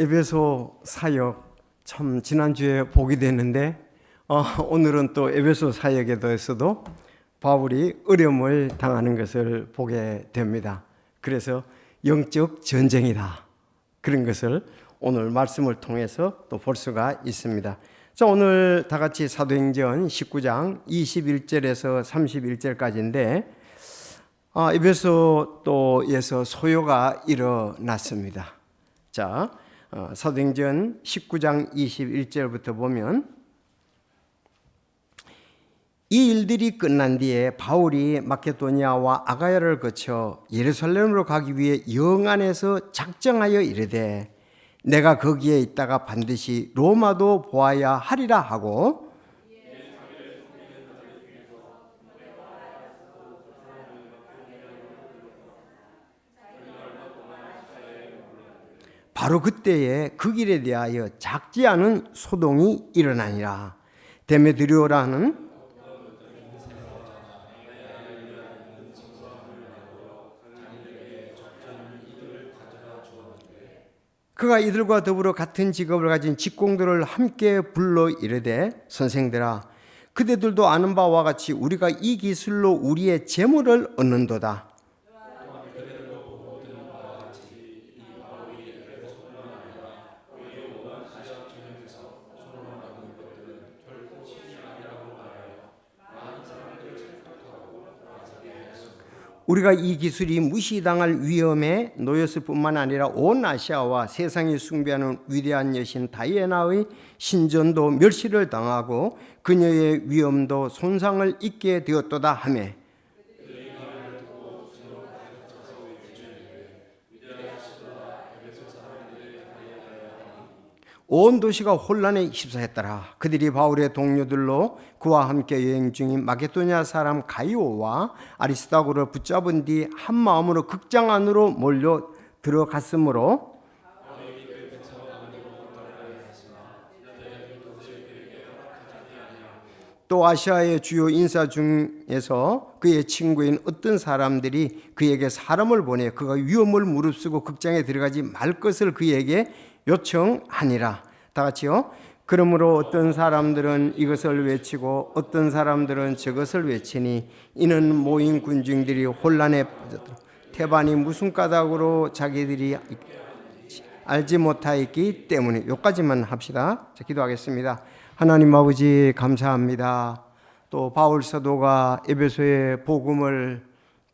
에베소 사역 참 지난주에 보게 됐는데 오늘은 또 에베소 사역에 대해서도 바울이 어려움을 당하는 것을 보게 됩니다. 그래서 영적 전쟁이다, 그런 것을 오늘 말씀을 통해서 또 볼 수가 있습니다. 자, 오늘 다 같이 사도행전 19장 21절에서 31절까지인데 에베소에서 소요가 일어났습니다. 자, 사도행전 19장 21절부터 보면, 이 일들이 끝난 뒤에 바울이 마케도니아와 아가야를 거쳐 예루살렘으로 가기 위해 영안에서 작정하여 이르되, 내가 거기에 있다가 반드시 로마도 보아야 하리라 하고, 바로 그때에 그 길에 대하여 작지 않은 소동이 일어나니라. 데메드리오라는 그가 이들과 더불어 같은 직업을 가진 직공들을 함께 불러 이르되, 선생들아, 그대들도 아는 바와 같이 우리가 이 기술로 우리의 재물을 얻는도다. 우리가 이 기술이 무시당할 위험에 놓였을 뿐만 아니라 온 아시아와 세상이 숭배하는 위대한 여신 다이애나의 신전도 멸시를 당하고 그녀의 위엄도 손상을 입게 되었도다 하며, 온 도시가 혼란에 휩싸였더라. 그들이 바울의 동료들로 그와 함께 여행 중인 마게도냐 사람 가이오와 아리스다고를 붙잡은 뒤 한 마음으로 극장 안으로 몰려 들어갔으므로, 또 아시아의 주요 인사 중에서 그의 친구인 어떤 사람들이 그에게 사람을 보내 그가 위험을 무릅쓰고 극장에 들어가지 말 것을 그에게 요청하니라. 다 같이요. 그러므로 어떤 사람들은 이것을 외치고 어떤 사람들은 저것을 외치니, 이는 모인 군중들이 혼란에 빠졌더라. 태반이 무슨 까닭으로 자기들이 알지 못하였기 때문에. 여기까지만 합시다. 자, 기도하겠습니다. 하나님 아버지, 감사합니다. 또 바울 사도가 에베소의 복음을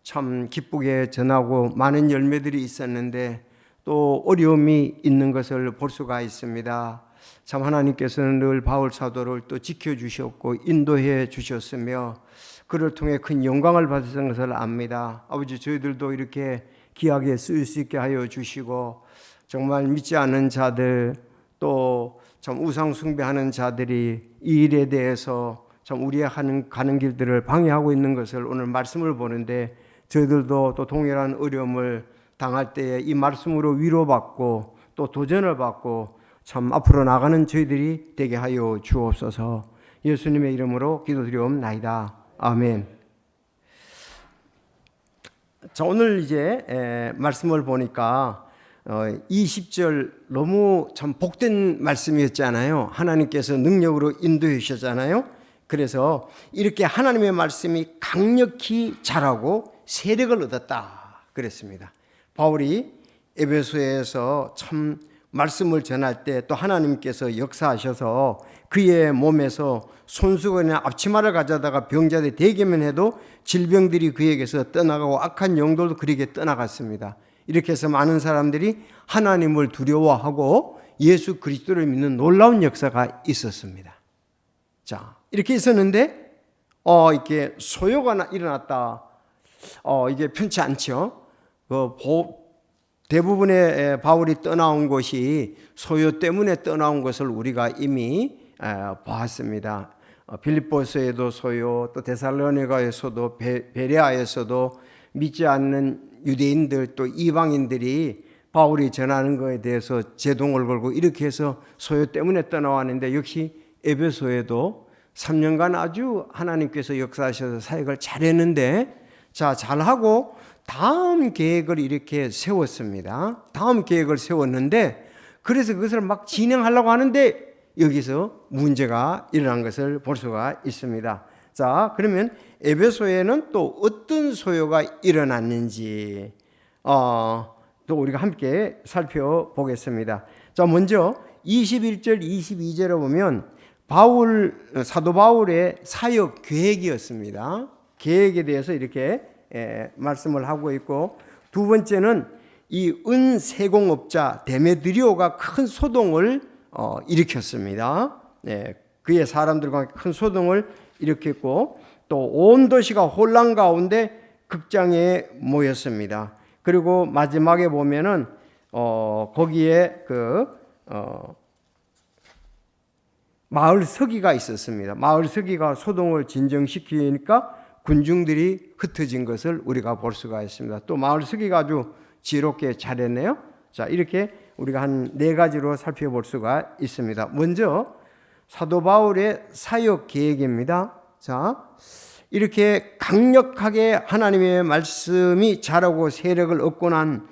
참 기쁘게 전하고 많은 열매들이 있었는데 또 어려움이 있는 것을 볼 수가 있습니다. 참 하나님께서는 늘 바울 사도를 또 지켜주셨고 인도해 주셨으며 그를 통해 큰 영광을 받았던 것을 압니다. 아버지, 저희들도 이렇게 귀하게 쓰일 수 있게 하여 주시고, 정말 믿지 않는 자들, 또 참 우상 숭배하는 자들이 이 일에 대해서 참 우리의 가는 길들을 방해하고 있는 것을 오늘 말씀을 보는데, 저희들도 또 동일한 어려움을 당할 때에 이 말씀으로 위로받고 또 도전을 받고 참 앞으로 나가는 저희들이 되게 하여 주옵소서. 예수님의 이름으로 기도드리옵나이다. 아멘. 자, 오늘 이제 말씀을 보니까 20절 너무 참 복된 말씀이었잖아요. 하나님께서 능력으로 인도해 주셨잖아요. 그래서 이렇게 하나님의 말씀이 강력히 자라고 세력을 얻었다 그랬습니다. 바울이 에베소에서 참 말씀을 전할 때 또 하나님께서 역사하셔서 그의 몸에서 손수건이나 앞치마를 가져다가 병자들이 대기만 해도 질병들이 그에게서 떠나가고 악한 영들도 그에게 떠나갔습니다. 이렇게 해서 많은 사람들이 하나님을 두려워하고 예수 그리스도를 믿는 놀라운 역사가 있었습니다. 자, 이렇게 있었는데 이렇게 소요가 일어났다. 이게 편치 않죠. 대부분의 바울이 떠나온 곳이 소요 때문에 떠나온 것을 우리가 이미 보았습니다. 빌립보서에도 소요, 또 데살로니가에서도 베레아에서도 믿지 않는 유대인들 또 이방인들이 바울이 전하는 것에 대해서 제동을 걸고 이렇게 해서 소요 때문에 떠나왔는데, 역시 에베소에도 3년간 아주 하나님께서 역사하셔서 사역을 잘했는데, 자, 잘하고 다음 계획을 이렇게 세웠습니다. 다음 계획을 세웠는데 그래서 그것을 막 진행하려고 하는데 여기서 문제가 일어난 것을 볼 수가 있습니다. 자, 그러면 에베소에는 또 어떤 소요가 일어났는지 또 우리가 함께 살펴보겠습니다. 자, 먼저 21절 22절에 보면 사도 바울의 사역 계획이었습니다. 계획에 대해서 이렇게 말씀을 하고 있고, 두 번째는 이 은세공업자 데메드리오가 큰 소동을 일으켰습니다. 그의 사람들과 큰 소동을 일으켰고, 또 온 도시가 혼란 가운데 극장에 모였습니다. 그리고 마지막에 보면은 거기에 마을 서기가 있었습니다. 마을 서기가 소동을 진정시키니까 군중들이 흩어진 것을 우리가 볼 수가 있습니다. 또 마을 서기가 아주 지혜롭게 잘했네요. 자, 이렇게 우리가 한 네 가지로 살펴볼 수가 있습니다. 먼저 사도 바울의 사역 계획입니다. 자, 이렇게 강력하게 하나님의 말씀이 자라고 세력을 얻고 난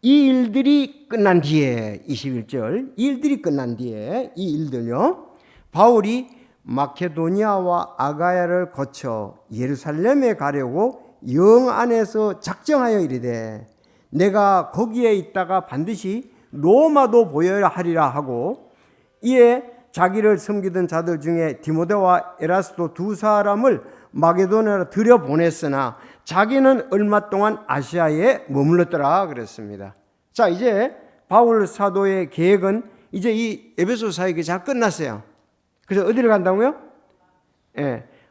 이 일들이 끝난 뒤에 21절 이 일들이 끝난 뒤에 이 일들요, 바울이 마케도니아와 아가야를 거쳐 예루살렘에 가려고 영 안에서 작정하여 이르되 내가 거기에 있다가 반드시 로마도 보여야 하리라 하고, 이에 자기를 섬기던 자들 중에 디모데와 에라스도 두 사람을 마게도냐로 들여보냈으나 자기는 얼마 동안 아시아에 머물렀더라 그랬습니다. 자, 이제 바울 사도의 계획은 이제 이 에베소 사역이 잘 끝났어요. 그래서 어디를 간다고요?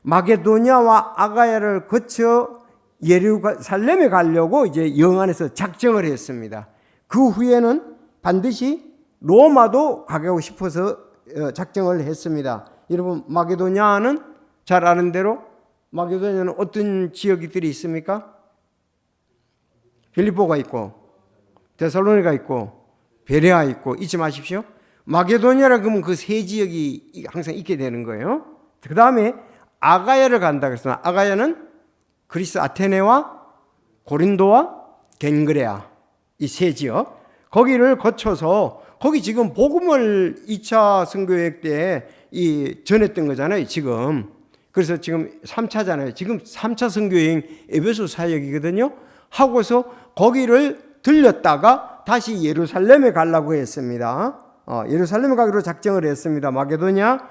마게도냐와 아가야를 거쳐 예루살렘에 가려고 이제 영 안에서 작정을 했습니다. 그 후에는 반드시 로마도 가고 싶어서 작정을 했습니다. 여러분, 마게도냐는 잘 아는 대로 마게도냐는 어떤 지역들이 있습니까? 빌립보가 있고 데살로니가 있고 베레아 있고 잊지 마십시오. 마게도냐라 그러면 그 세 지역이 항상 있게 되는 거예요. 그 다음에 아가야를 간다 그랬으나 아가야는 그리스 아테네와 고린도와 겐그레아 이 세 지역, 거기를 거쳐서 거기 지금 복음을 2차 선교회 때 전했던 거잖아요, 지금. 그래서 지금 3차잖아요. 지금 3차 선교여행 에베소 사역이거든요. 하고서 거기를 들렸다가 다시 예루살렘에 가려고 했습니다. 예루살렘에 가기로 작정을 했습니다. 마게도냐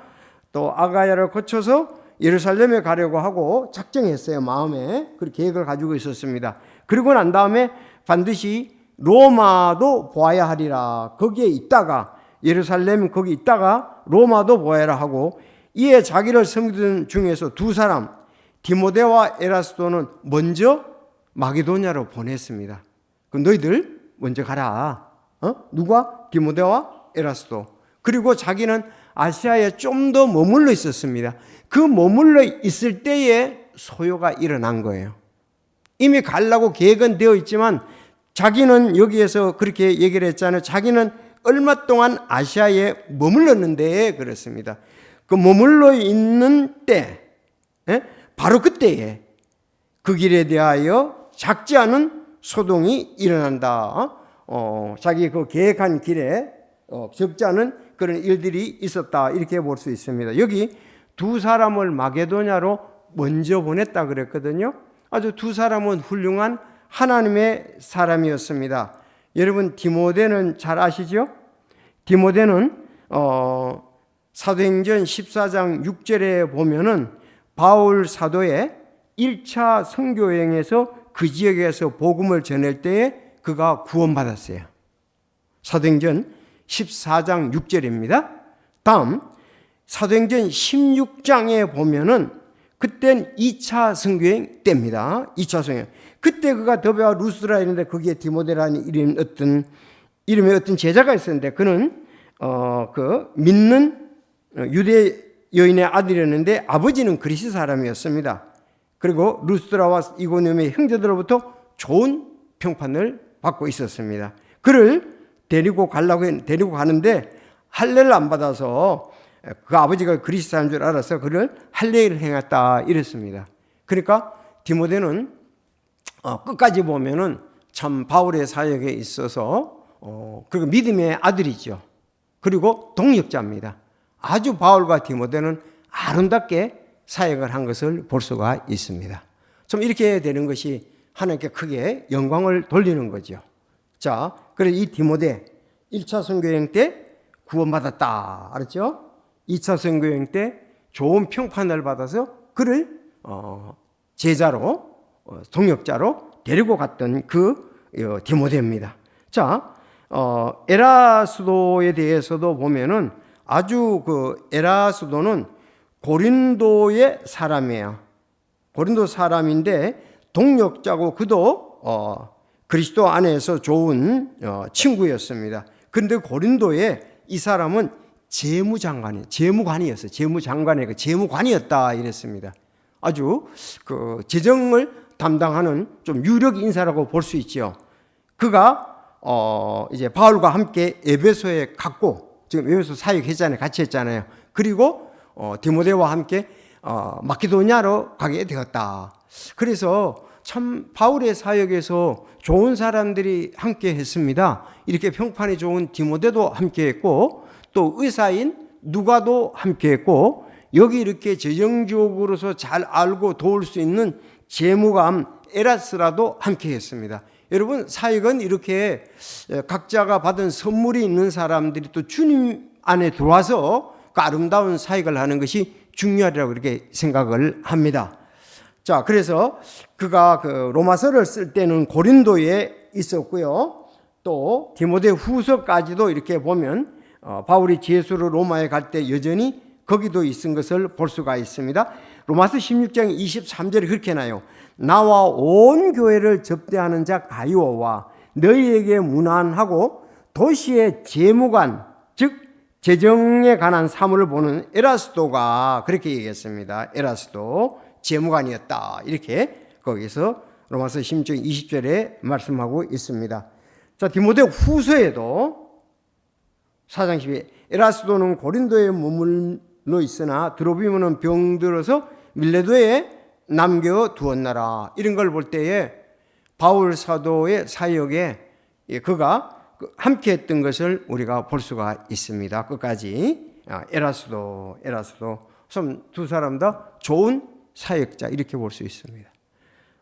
또 아가야를 거쳐서 예루살렘에 가려고 하고 작정했어요, 마음에. 그렇게 계획을 가지고 있었습니다. 그리고 난 다음에 반드시 로마도 보아야 하리라. 거기에 있다가 예루살렘 거기 있다가 로마도 보아야 하고, 이에 자기를 섬기던 중에서 두 사람 디모데와 에라스도는 먼저 마게도냐로 보냈습니다. 그럼 너희들 먼저 가라. 누가? 디모데와 에라스도. 그리고 자기는 아시아에 좀 더 머물러 있었습니다. 그 머물러 있을 때에 소요가 일어난 거예요. 이미 가려고 계획은 되어 있지만 자기는 여기에서 그렇게 얘기를 했잖아요. 자기는 얼마 동안 아시아에 머물렀는데 그렇습니다. 그 머물러 있는 때, 바로 그때에 그 길에 대하여 작지 않은 소동이 일어난다. 자기 그 계획한 길에 적지 않은 그런 일들이 있었다, 이렇게 볼 수 있습니다. 여기 두 사람을 마게도냐로 먼저 보냈다 그랬거든요. 아주 두 사람은 훌륭한 하나님의 사람이었습니다. 여러분, 디모데는 잘 아시죠? 디모데는 사도행전 14장 6절에 보면은 바울 사도의 1차 선교여행에서 그 지역에서 복음을 전할 때에 그가 구원받았어요. 사도행전 14장 6절입니다. 다음 사도행전 16장에 보면은 그땐 2차 선교여행 때입니다. 2차 선교여행. 그때 그가 더베와 루스드라 있는데 거기에 디모데라는 이름의 어떤 제자가 있었는데 그는 그 믿는 유대 여인의 아들이었는데 아버지는 그리스 사람이었습니다. 그리고 루스드라와 이고니움의 형제들로부터 좋은 평판을 받고 있었습니다. 그를 데리고 가는데 할례를 안 받아서 그 아버지가 그리스 사람인 줄 알아서 그를 할례를 행했다, 이랬습니다. 그러니까 디모데는 끝까지 보면은 참 바울의 사역에 있어서 그리고 믿음의 아들이죠. 그리고 동역자입니다. 아주 바울과 디모데는 아름답게 사역을 한 것을 볼 수가 있습니다. 좀 이렇게 되는 것이 하나님께 크게 영광을 돌리는 거죠. 자, 그래서 이 디모데 1차 선교여행 때 구원받았다. 알았죠? 2차 선교여행 때 좋은 평판을 받아서 그를 제자로 동역자로 데리고 갔던 그 디모데입니다. 자, 에라스도에 대해서도 보면은 아주 그 에라스도는 고린도의 사람이에요. 고린도 사람인데 동역자고 그도 그리스도 안에서 좋은 친구였습니다. 그런데 고린도에 이 사람은 재무관이었어요. 재무장관의 그 재무관이었다 이랬습니다. 아주 그 재정을 담당하는 좀 유력 인사라고 볼 수 있죠. 그가 이제 바울과 함께 에베소에 갔고, 지금 에베소 사역했잖아요. 같이 했잖아요. 그리고 디모데와 함께 마케도니아로 가게 되었다. 그래서 참 바울의 사역에서 좋은 사람들이 함께 했습니다. 이렇게 평판이 좋은 디모데도 함께 했고, 또 의사인 누가도 함께 했고, 여기 이렇게 재정적으로서 잘 알고 도울 수 있는 재무감 에라스라도 함께 했습니다. 여러분, 사역은 이렇게 각자가 받은 선물이 있는 사람들이 또 주님 안에 들어와서 그 아름다운 사역을 하는 것이 중요하다고 그렇게 생각을 합니다. 자, 그래서 그가 그 로마서를 쓸 때는 고린도에 있었고요. 또 디모데 후서까지도 이렇게 보면 바울이 제수로 로마에 갈 때 여전히 거기도 있은 것을 볼 수가 있습니다. 로마서 16장 23절에 그렇게 나요. 나와 온 교회를 접대하는 자 가이오와 너희에게 문안하고 도시의 재무관, 즉 재정에 관한 사무를 보는 에라스도가 그렇게 얘기했습니다. 에라스도 재무관이었다. 이렇게 거기서 로마서 16장 20절에 말씀하고 있습니다. 자, 디모데 후서에도 4장 12에 에라스도는 고린도에 머물러 있으나 드로비모는 병들어서 밀레도에 남겨두었나라. 이런 걸 볼 때에 바울 사도의 사역에 그가 함께 했던 것을 우리가 볼 수가 있습니다. 끝까지 에라스도 두 사람 다 좋은 사역자 이렇게 볼 수 있습니다.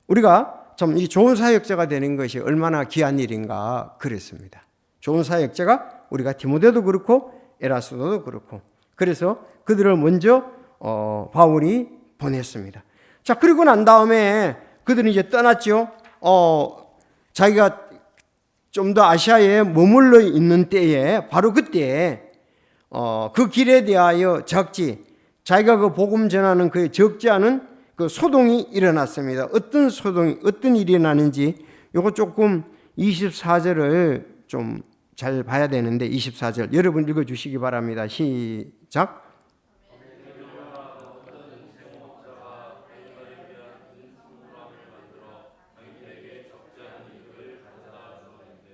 우리가 참 이 좋은 사역자가 되는 것이 얼마나 귀한 일인가 그랬습니다. 좋은 사역자가 우리가 디모데도 그렇고 에라스도도 그렇고, 그래서 그들을 먼저 바울이 보냈습니다. 자, 그리고 난 다음에 그들은 이제 떠났죠. 자기가 좀 더 아시아에 머물러 있는 때에 바로 그때 그 길에 대하여 자기가 그 복음 전하는 그 적지 않은 그 소동이 일어났습니다. 어떤 일이 일어나는지 요거 조금 24절을 좀 잘 봐야 되는데 24절 여러분 읽어주시기 바랍니다. 시작.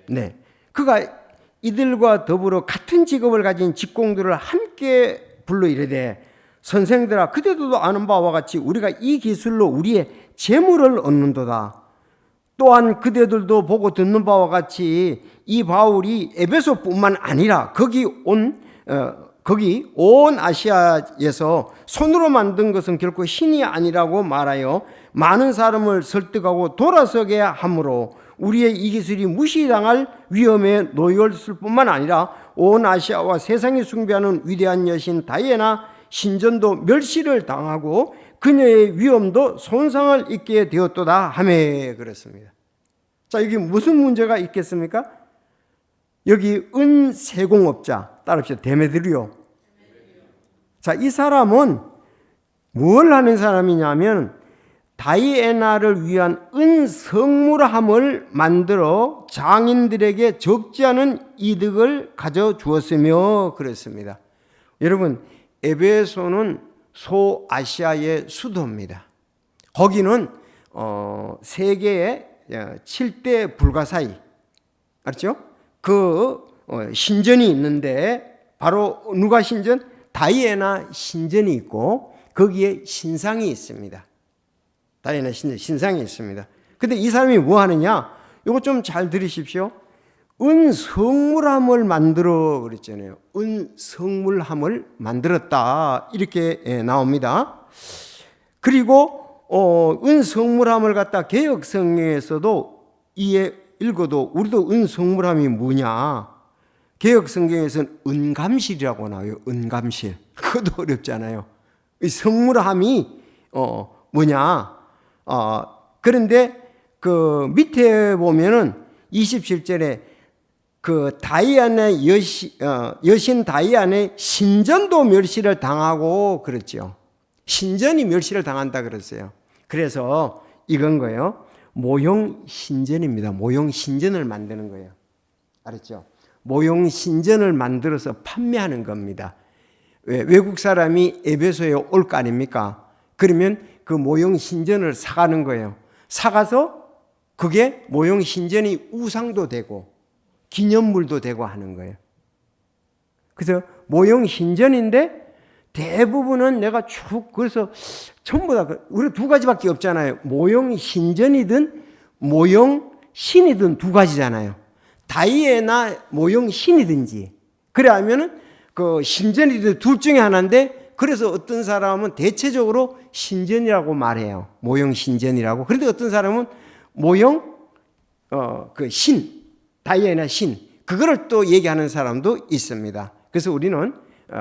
네, 그가 이들과 더불어 같은 직업을 가진 직공들을 함께 불러 이르되 선생들아 그대들도 아는 바와 같이 우리가 이 기술로 우리의 재물을 얻는도다. 또한 그대들도 보고 듣는 바와 같이 이 바울이 에베소뿐만 아니라 거기 온 아시아에서 손으로 만든 것은 결코 신이 아니라고 말하여 많은 사람을 설득하고 돌아서게 하므로 우리의 이 기술이 무시당할 위험에 놓였을 뿐만 아니라 온 아시아와 세상이 숭배하는 위대한 여신 다이애나 신전도 멸시를 당하고 그녀의 위엄도 손상을 입게 되었도다 하매 그랬습니다. 자, 여기 무슨 문제가 있겠습니까? 여기 은세공업자 따라합시다. 데메드리오. 자, 이 사람은 뭘 하는 사람이냐면 다이애나를 위한 은성물함을 만들어 장인들에게 적지 않은 이득을 가져주었으며 그랬습니다. 여러분, 에베소는 소아시아의 수도입니다. 거기는 세계의 7대 불가사의, 알죠? 그 신전이 있는데 바로 누가 신전? 다이애나 신전이 있고 거기에 신상이 있습니다. 다이애나 신상이 있습니다. 근데 이 사람이 뭐 하느냐? 이거 좀 잘 들으십시오. 은성물함을 만들어 그랬잖아요. 은성물함을 만들었다 이렇게 나옵니다. 그리고 은성물함을 갖다 개역성경에서도 이에 읽어도 우리도 은성물함이 뭐냐? 개역성경에서는 은감실이라고 나와요. 은감실. 그것도 어렵잖아요. 이 성물함이 뭐냐? 그런데 그 밑에 보면은 27절에 그 다이안의 여신 다이안의 신전도 멸시를 당하고 그랬죠. 신전이 멸시를 당한다 그랬어요. 그래서 이건 거예요. 모형 신전입니다. 모형 신전을 만드는 거예요. 알았죠? 모형 신전을 만들어서 판매하는 겁니다. 외국 사람이 에베소에 올 거 아닙니까? 그러면 그 모형 신전을 사가는 거예요. 사가서 그게 모형 신전이 우상도 되고 기념물도 되고 하는 거예요. 그래서 모형 신전인데 대부분은 내가 쭉 그래서 전부 다 우리 두 가지밖에 없잖아요. 모형 신전이든 모형 신이든 두 가지잖아요. 다이애나 모형 신이든지 그래 하면은 그 신전이든 둘 중에 하나인데 그래서 어떤 사람은 대체적으로 신전이라고 말해요. 모형 신전이라고. 그런데 어떤 사람은 모형 그 신 다이애나 신 그거를 또 얘기하는 사람도 있습니다. 그래서 우리는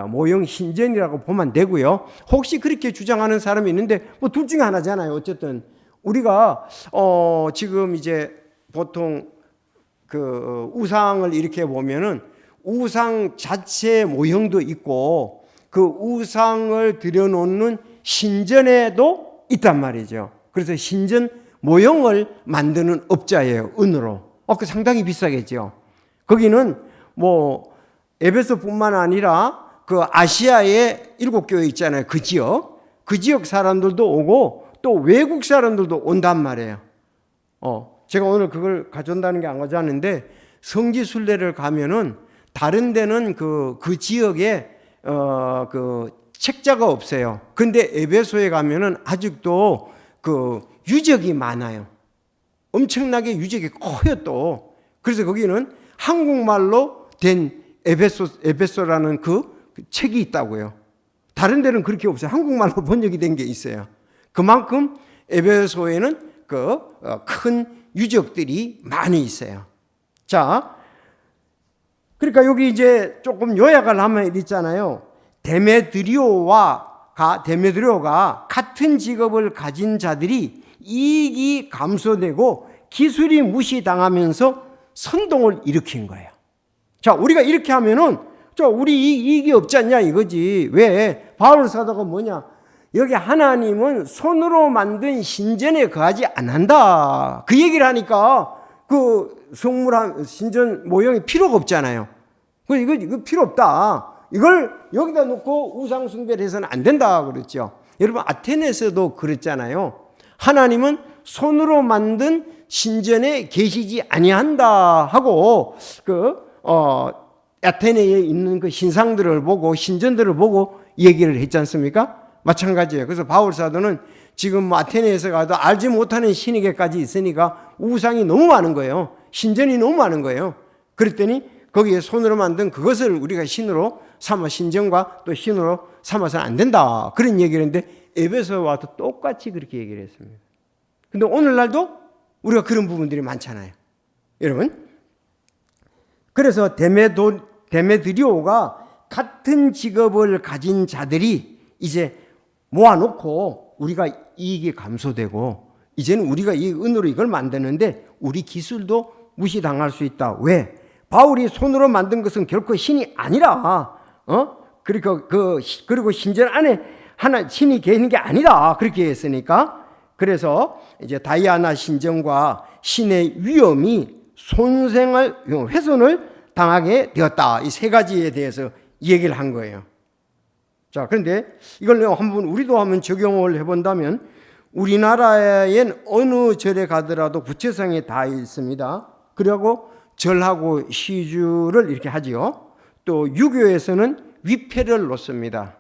모형 신전이라고 보면 되고요. 혹시 그렇게 주장하는 사람이 있는데 뭐 둘 중에 하나잖아요. 어쨌든 우리가 지금 이제 보통 그 우상을 이렇게 보면은 우상 자체 모형도 있고 그 우상을 들여놓는 신전에도 있단 말이죠. 그래서 신전 모형을 만드는 업자예요. 은으로. 그 상당히 비싸겠죠. 거기는 뭐 에베소뿐만 아니라 그 아시아의 7교회 있잖아요. 그 지역 사람들도 오고 또 외국 사람들도 온단 말이에요. 제가 오늘 그걸 가져온다는 게 안 가져왔는데 성지순례를 가면은 다른 데는 그 지역에 그 책자가 없어요. 근데 에베소에 가면은 아직도 그 유적이 많아요. 엄청나게 유적이 커요 또. 그래서 거기는 한국말로 된 에베소라는 그 책이 있다고요. 다른 데는 그렇게 없어요. 한국말로 번역이 된 게 있어요. 그만큼 에베소에는 그 큰 유적들이 많이 있어요. 자, 그러니까 여기 이제 조금 요약을 하면 있잖아요. 데메드리오가 같은 직업을 가진 자들이 이익이 감소되고 기술이 무시당하면서 선동을 일으킨 거예요. 자, 우리가 이렇게 하면은 우리 이익이 없지 않냐 이거지. 왜? 바울 사도가 뭐냐? 여기 하나님은 손으로 만든 신전에 거하지 않는다. 그 얘기를 하니까 그 성물함 신전 모형이 필요가 없잖아요. 이거 필요 없다. 이걸 여기다 놓고 우상 숭배를 해서는 안 된다 그랬죠. 여러분 아테네에서도 그랬잖아요. 하나님은 손으로 만든 신전에 계시지 아니한다 하고 아테네에 있는 그 신상들을 보고 신전들을 보고 얘기를 했지 않습니까? 마찬가지예요. 그래서 바울 사도는 지금 아테네에서 가도 알지 못하는 신에게까지 있으니까 우상이 너무 많은 거예요. 신전이 너무 많은 거예요. 그랬더니 거기에 손으로 만든 그것을 우리가 신으로 삼아 신전과 또 신으로 삼아서는 안 된다. 그런 얘기를 했는데 에베소에 와도 똑같이 그렇게 얘기를 했습니다. 근데 오늘날도 우리가 그런 부분들이 많잖아요. 여러분. 그래서 데메드리오가 같은 직업을 가진 자들이 이제 모아놓고 우리가 이익이 감소되고 이제는 우리가 이 은으로 이걸 만드는데 우리 기술도 무시당할 수 있다. 왜? 바울이 손으로 만든 것은 결코 신이 아니라 그리고 신전 안에 하나 신이 계시는 게 아니다. 그렇게 했으니까 그래서 이제 다이아나 신전과 신의 위엄이 훼손을 당하게 되었다. 이 세 가지에 대해서 얘기를 한 거예요. 자, 그런데 이걸 우리도 한번 적용을 해본다면 우리나라엔 어느 절에 가더라도 부채성이 다 있습니다. 그리고 절하고 시주를 이렇게 하지요. 또 유교에서는 위패를 놓습니다.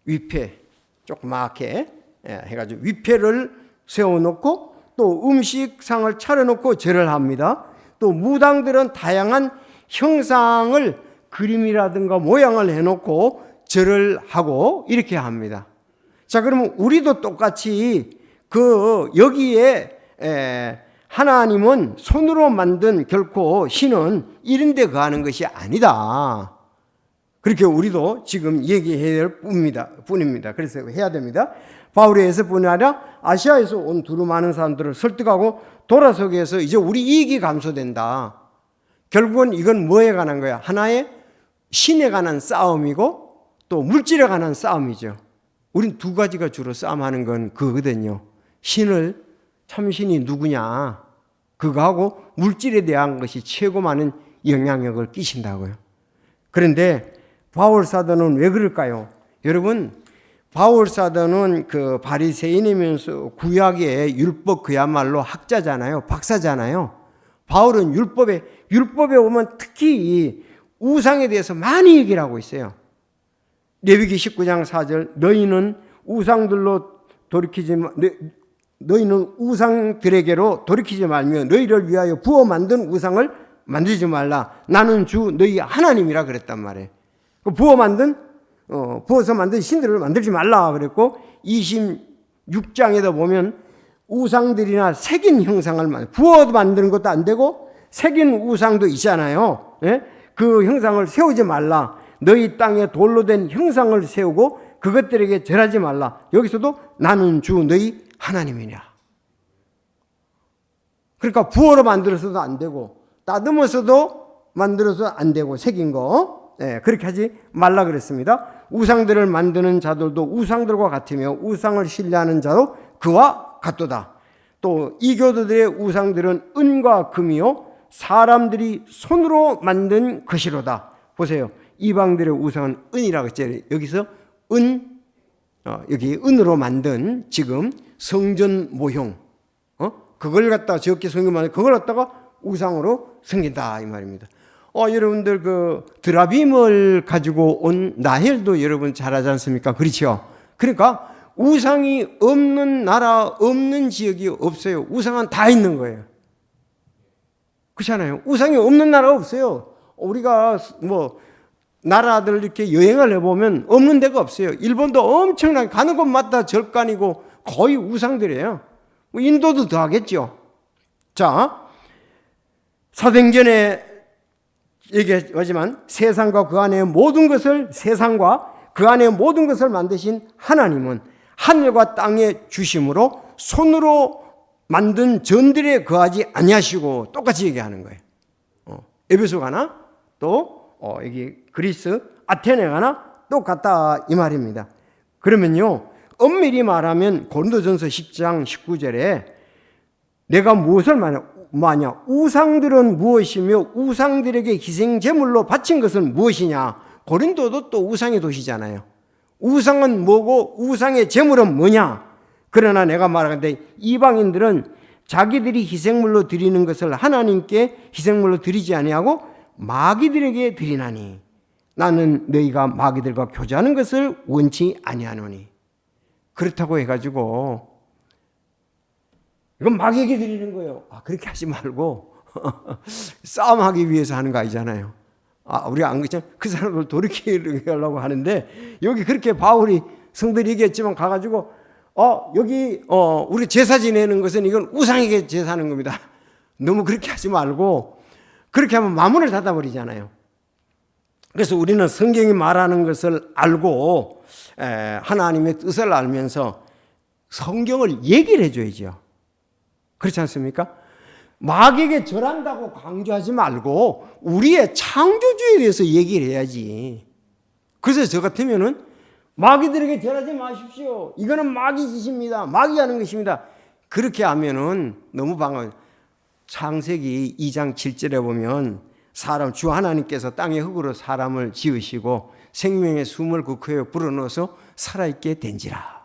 위패 조그맣게 해가지고 위패를 세워놓고 또 음식상을 차려놓고 절을 합니다. 또 무당들은 다양한 형상을 그림이라든가 모양을 해놓고 절을 하고 이렇게 합니다. 자, 그러면 우리도 똑같이 여기에 하나님은 손으로 만든 결코 신은 이런 데 거하는 것이 아니다. 그렇게 우리도 지금 얘기해야 될 뿐입니다. 그래서 해야 됩니다. 바울에서뿐 아니라 아시아에서 온 두루 많은 사람들을 설득하고 돌아서기 위해서 이제 우리 이익이 감소된다. 결국은 이건 뭐에 관한 거야? 하나의 신에 관한 싸움이고 또 물질에 관한 싸움이죠. 우린 두 가지가 주로 싸움하는 건 그거거든요. 참신이 누구냐, 그거하고 물질에 대한 것이 최고 많은 영향력을 끼친다고요. 그런데 바울 사도는 왜 그럴까요? 여러분, 바울 사도는 그 바리새인이면서 구약의 율법 그야말로 학자잖아요. 박사잖아요. 바울은 율법에 보면 특히 이 우상에 대해서 많이 얘기를 하고 있어요. 레위기 19장 4절, 너희는 우상들에게로 돌이키지 말며 너희를 위하여 부어 만든 우상을 만들지 말라. 나는 주 너희 하나님이라 그랬단 말이에요. 부어서 만든 신들을 만들지 말라 그랬고, 26장에도 보면 우상들이나 새긴 형상을 부어 만드는 것도 안 되고 새긴 우상도 있잖아요. 예? 그 형상을 세우지 말라. 너희 땅에 돌로 된 형상을 세우고 그것들에게 절하지 말라. 여기서도 나는 주 너희 하나님이냐. 그러니까 부어로 만들어서도 안 되고 따듬어서도 만들어서 안 되고 새긴 거, 그렇게 하지 말라 그랬습니다. 우상들을 만드는 자들도 우상들과 같으며 우상을 신뢰하는 자도 그와 같도다. 또 이교도들의 우상들은 은과 금이요 사람들이 손으로 만든 것이로다. 보세요. 이방들의 우상은 은이라고 했잖아요. 여기서 여기 은으로 만든 지금 성전 모형, 그걸 갖다가 저렇게 섬기면 그걸 갖다가 우상으로 섬긴다 이 말입니다. 여러분들 그 드라빔을 가지고 온 나헬도 여러분 잘 하지 않습니까? 그렇죠? 그러니까 우상이 없는 나라, 없는 지역이 없어요. 우상은 다 있는 거예요. 그렇잖아요. 우상이 없는 나라가 없어요. 우리가 나라들 이렇게 여행을 해보면 없는 데가 없어요. 일본도 엄청나게 가는 곳마다 절간이고 거의 우상들이에요. 인도도 더 하겠죠. 자, 사도행전에 얘기하지만 세상과 그 안에 모든 것을 만드신 하나님은 하늘과 땅의 주심으로 손으로 만든 전들에 거하지 아니하시고, 똑같이 얘기하는 거예요. 에베소 가나 또 여기 그리스 아테네 가나 똑같다 이 말입니다. 그러면요, 엄밀히 말하면 고린도전서 10장 19절에 내가 무엇을 말하냐, 우상들은 무엇이며 우상들에게 희생 제물로 바친 것은 무엇이냐. 고린도도 또 우상의 도시잖아요. 우상은 뭐고 우상의 제물은 뭐냐. 그러나 내가 말하건대 이방인들은 자기들이 희생물로 드리는 것을 하나님께 희생물로 드리지 아니하고 마귀들에게 드리나니 나는 너희가 마귀들과 교제하는 것을 원치 아니하노니. 그렇다고 해가지고 이건 마귀에게 드리는 거예요. 그렇게 하지 말고 싸움하기 위해서 하는 거 아니잖아요. 우리가 안 그렇잖아요. 그 사람을 돌이키게 하려고 하는데, 여기 그렇게 바울이 성들이 얘기했지만 가가지고 여기 우리 제사 지내는 것은 이건 우상에게 제사하는 겁니다. 너무 그렇게 하지 말고, 그렇게 하면 마문을 닫아버리잖아요. 그래서 우리는 성경이 말하는 것을 알고 하나님의 뜻을 알면서 성경을 얘기를 해줘야죠. 그렇지 않습니까? 마귀에게 절한다고 강조하지 말고 우리의 창조주에 대해서 얘기를 해야지. 그래서 저 같으면은 마귀들에게 절하지 마십시오. 이거는 마귀 짓입니다. 마귀 하는 것입니다. 그렇게 하면은 너무 반가워요. 창세기 2장 7절에 보면 주 하나님께서 땅의 흙으로 사람을 지으시고 생명의 숨을 그 코에 불어넣어서 살아있게 된지라.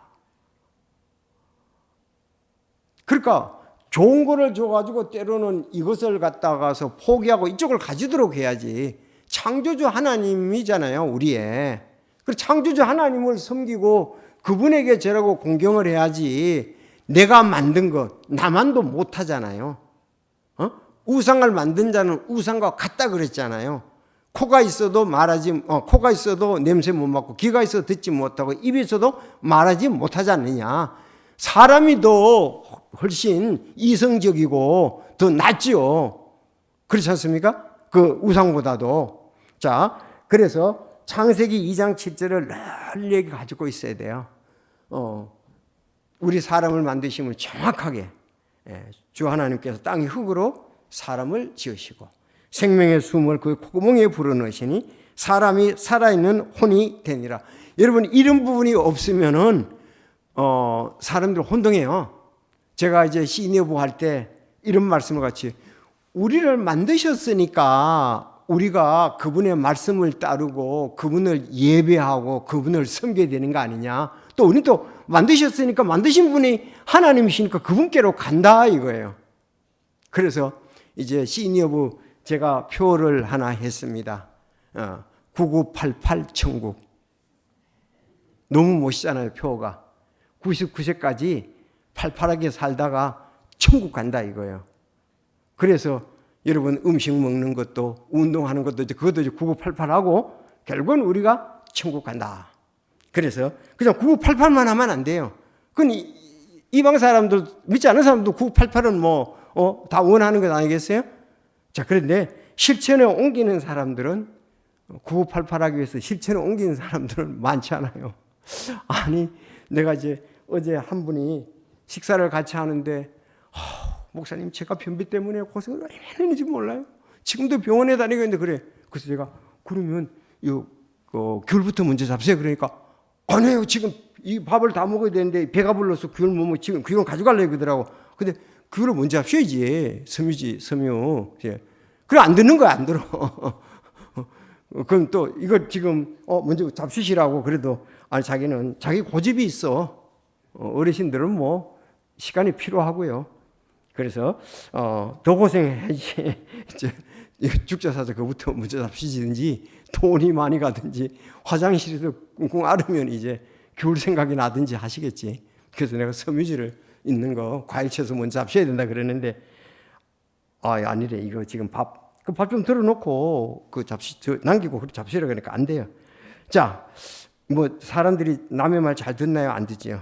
그러니까 좋은 거를 줘가지고 때로는 이것을 갖다가서 포기하고 이쪽을 가지도록 해야지. 창조주 하나님이잖아요, 우리의. 그 창조주 하나님을 섬기고 그분에게 절하고 공경을 해야지. 내가 만든 것 나만도 못하잖아요. 우상을 만든 자는 우상과 같다 그랬잖아요. 코가 있어도 코가 있어도 냄새 못 맡고, 귀가 있어도 듣지 못하고, 입이 있어도 말하지 못하지 않느냐. 사람이 더 훨씬 이성적이고 더 낫지요. 그렇지 않습니까? 그 우상보다도. 자, 그래서 창세기 2장 7절을 널리 가지고 있어야 돼요. 우리 사람을 만드심을 정확하게, 주 하나님께서 땅의 흙으로 사람을 지으시고 생명의 숨을 그 콧구멍에 불어넣으시니 사람이 살아있는 혼이 되니라. 여러분, 이런 부분이 없으면은 사람들 혼동해요. 제가 이제 시니어부 할 때 이런 말씀을 같이, 우리를 만드셨으니까 우리가 그분의 말씀을 따르고 그분을 예배하고 그분을 섬겨야 되는 거 아니냐. 또 우리 또 만드셨으니까 만드신 분이 하나님이시니까 그분께로 간다 이거예요. 그래서 이제 시니어부 제가 표를 하나 했습니다. 9988 천국. 너무 멋있잖아요, 표가. 99세까지 팔팔하게 살다가 천국 간다 이거예요. 그래서 여러분, 음식 먹는 것도 운동하는 것도 그것도 9988하고 결국은 우리가 천국 간다. 그래서 그냥 9988만 하면 안 돼요. 그건 이방 사람들, 믿지 않는 사람도 9988은 다 원하는 것 아니겠어요? 자, 그런데 실천에 옮기는 사람들은 9988 하기 위해서 실천에 옮기는 사람들은 많지 않아요. 아니, 내가 이제 어제 한 분이 식사를 같이 하는데, 목사님, 제가 변비 때문에 고생을 얼마나 했는지 몰라요. 지금도 병원에 다니고 있는데 그래. 그래서 제가, 그러면 귤부터 먼저 잡세요. 그러니까, 아니에요. 지금 이 밥을 다 먹어야 되는데 배가 불러서 귤 못 먹고 지금 귤은 가져가려고 그러더라고. 근데 귤을 먼저 잡셔야지. 섬유. 예. 그래, 안 듣는 거야, 안 들어. 그럼 또 이거 지금 먼저 잡수시라고. 그래도 아니, 자기는 자기 고집이 있어. 어르신들은 뭐 시간이 필요하고요. 그래서 더 고생해야지. 죽자 사자 그부터 먼저 잡수시든지, 돈이 많이 가든지, 화장실에서 꿍꿍 앓으면 이제 귤 생각이 나든지 하시겠지. 그래서 내가 섬유질 있는 거 과일 채소 먼저 잡셔야 된다 그랬는데, 아니래. 이거 지금 밥 좀 들어놓고 남기고 그렇게 잡수려고 그러니까 안 돼요. 자, 뭐 사람들이 남의 말 잘 듣나요? 안 듣지요.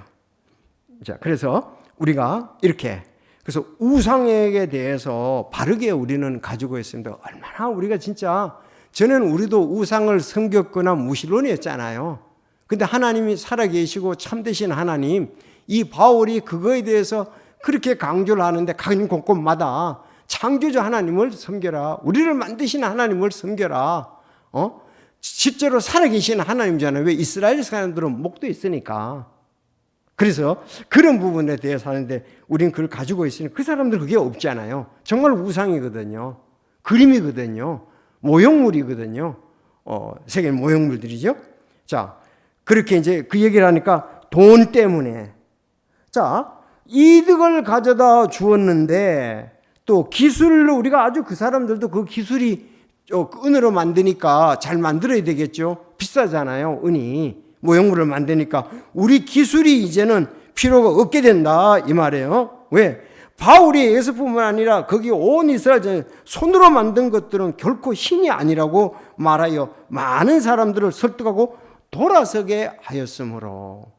자, 그래서 우리가 이렇게, 그래서 우상에 대해서 바르게 우리는 가지고 있습니다. 얼마나 우리가 진짜, 전에는 우리도 우상을 섬겼거나 무신론이었잖아요. 근데 하나님이 살아계시고 참되신 하나님, 이 바울이 그거에 대해서 그렇게 강조를 하는데, 각 곳곳마다 창조주 하나님을 섬겨라, 우리를 만드신 하나님을 섬겨라. 실제로 살아계신 하나님이잖아요. 왜? 이스라엘 사람들은 목도 있으니까. 그래서 그런 부분에 대해서 하는데, 우리는 그걸 가지고 있으니 그 사람들은 그게 없잖아요. 정말 우상이거든요. 그림이거든요. 모형물이거든요. 세계 모형물들이죠. 자, 그렇게 이제 그 얘기를 하니까 돈 때문에, 자, 이득을 가져다 주었는데, 또 기술로 우리가 아주 그 사람들도 그 기술이 은으로 만드니까 잘 만들어야 되겠죠. 비싸잖아요, 은이. 모형물을 만드니까 우리 기술이 이제는 필요가 없게 된다 이 말이에요. 왜? 바울이 에서뿐만 아니라 거기 온 이스라엘 손으로 만든 것들은 결코 신이 아니라고 말하여 많은 사람들을 설득하고 돌아서게 하였으므로.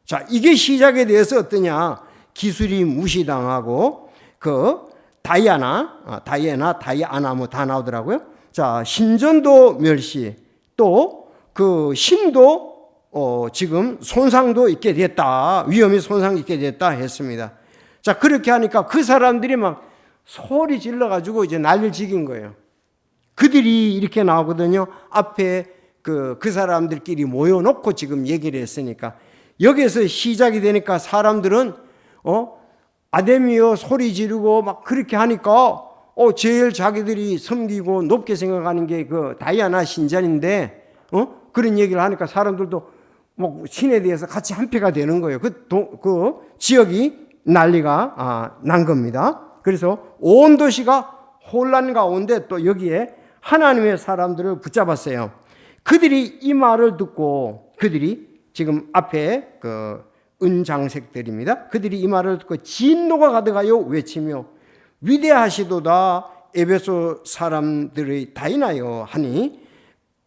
자, 이게 시작에 대해서 어떠냐? 기술이 무시당하고 다이아나 뭐 다 나오더라고요. 자, 신전도 멸시, 또 그 신도 지금 손상도 있게 됐다. 위험이 손상 있게 됐다 했습니다. 자, 그렇게 하니까 그 사람들이 막 소리 질러가지고 이제 난리를 지긴 거예요. 그들이 이렇게 나오거든요. 앞에 그 사람들끼리 모여놓고 지금 얘기를 했으니까, 여기에서 시작이 되니까 사람들은 아데미여 소리 지르고 막 그렇게 하니까 제일 자기들이 섬기고 높게 생각하는 게 그 다이아나 신전인데 그런 얘기를 하니까 사람들도 뭐 신에 대해서 같이 한패가 되는 거예요. 그 지역이 난리가 난 겁니다. 그래서 온 도시가 혼란 가운데 또 여기에 하나님의 사람들을 붙잡았어요. 그들이 이 말을 듣고, 그들이 지금 앞에 은장색들입니다. 그들이 이 말을 듣고 진노가 가득하여 외치며 위대하시도다 에베소 사람들의 다이나요 하니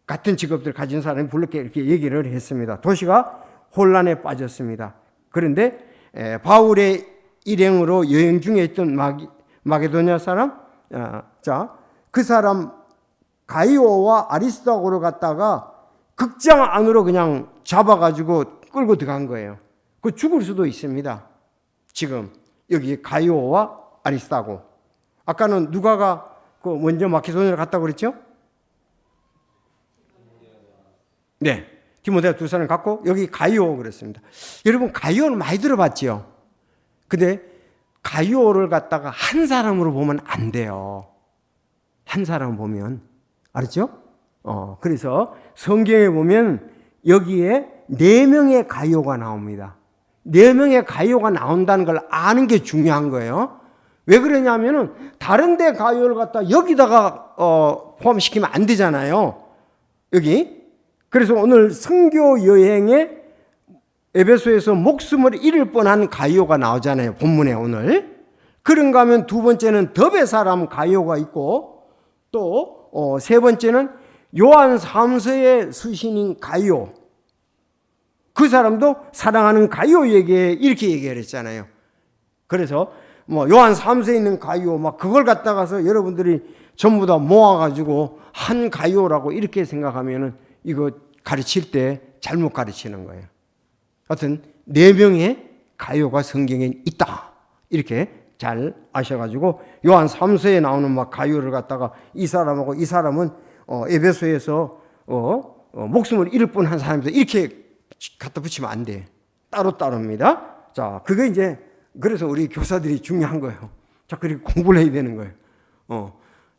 같은 직업들 가진 사람이 불렀게 이렇게 얘기를 했습니다. 도시가 혼란에 빠졌습니다. 그런데 바울의 일행으로 여행 중에 있던 마게도냐 사람, 그 사람 가이오와 아리스도고를 갖다가 극장 안으로 그냥 잡아가지고 끌고 들어간 거예요. 그 죽을 수도 있습니다. 지금 여기 가이오와 아리스도고. 아까는 누가가 그 먼저 마케도냐를 갔다고 그랬죠? 네, 디모데가 두 사람을 갖고 여기 가이오 그랬습니다. 여러분 가이오는 많이 들어봤죠? 근데 가이오를 갖다가 한 사람으로 보면 안 돼요. 한 사람 보면 알았죠? 그래서 성경에 보면 여기에 4명의 가이오가 나옵니다. 4명의 가이오가 나온다는 걸 아는 게 중요한 거예요. 왜 그러냐면은 다른 데 가이오를 갖다 여기다가 포함시키면 안 되잖아요. 여기. 그래서 오늘 선교 여행에 에베소에서 목숨을 잃을 뻔한 가이오가 나오잖아요. 본문에 오늘. 그런가 하면 두 번째는 더베 사람 가이오가 있고 또 세 번째는 요한 3서의 수신인 가이오. 그 사람도 사랑하는 가이오에게 이렇게 얘기를 했잖아요. 그래서 요한 3서에 있는 가이오 막 그걸 갖다가서 여러분들이 전부 다 모아가지고 한 가이오라고 이렇게 생각하면은 이거 가르칠 때 잘못 가르치는 거예요. 하여튼 4명의 가이오가 성경에 있다. 이렇게 잘 아셔가지고 요한 3서에 나오는 막 가이오를 갖다가 이 사람하고 이 사람은 에베소에서 목숨을 잃을 뻔한 사람이다. 이렇게 갖다 붙이면 안 돼. 따로따로입니다. 자, 그게 이제 그래서 우리 교사들이 중요한 거예요. 자, 그리고 공부를 해야 되는 거예요.